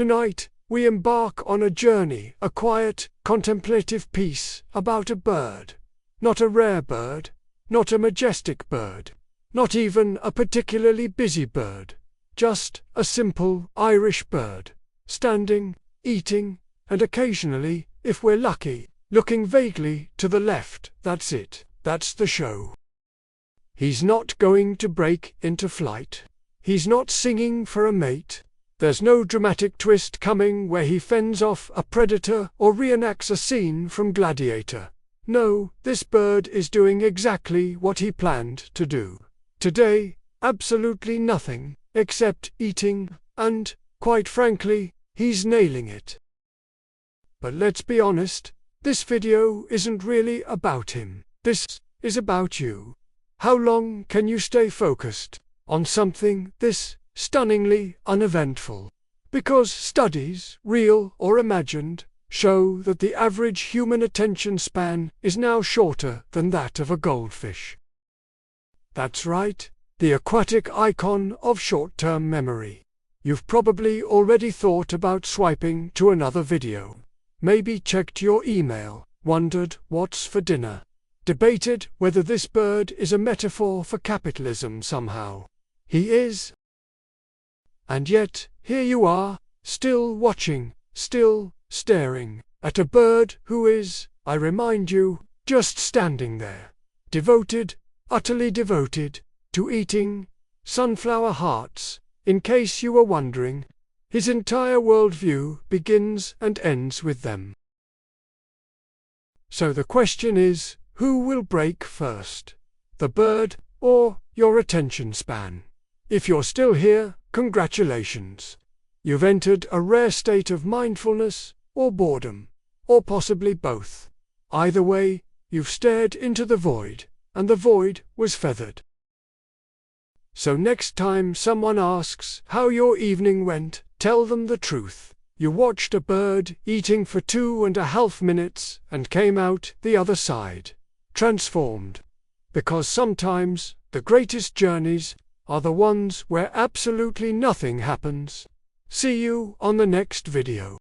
Tonight, we embark on a journey, a quiet, contemplative piece about a bird. Not a rare bird, not a majestic bird, not even a particularly busy bird. Just a simple Irish bird, standing, eating, and occasionally, if we're lucky, looking vaguely to the left. That's it, that's the show. He's not going to break into flight. He's not singing for a mate. There's no dramatic twist coming where he fends off a predator or reenacts a scene from Gladiator. No, this bird is doing exactly what he planned to do. Today, absolutely nothing, except eating, and, quite frankly, he's nailing it. But let's be honest, this video isn't really about him. This is about you. How long can you stay focused on something this stunningly uneventful? Because studies, real or imagined, show that the average human attention span is now shorter than that of a goldfish. That's right, the aquatic icon of short-term memory. You've probably already thought about swiping to another video. Maybe checked your email, wondered what's for dinner, debated whether this bird is a metaphor for capitalism somehow. He is. And yet, here you are, still watching, still staring at a bird who is, I remind you, just standing there, devoted, utterly devoted, to eating sunflower hearts. In case you were wondering, his entire worldview begins and ends with them. So the question is, who will break first? The bird, or your attention span? If you're still here, congratulations. You've entered a rare state of mindfulness, or boredom, or possibly both. Either way, you've stared into the void, and the void was feathered. So next time someone asks how your evening went, tell them the truth. You watched a bird eating for 2.5 minutes and came out the other side, transformed. Because sometimes the greatest journeys are the ones where absolutely nothing happens. See you on the next video.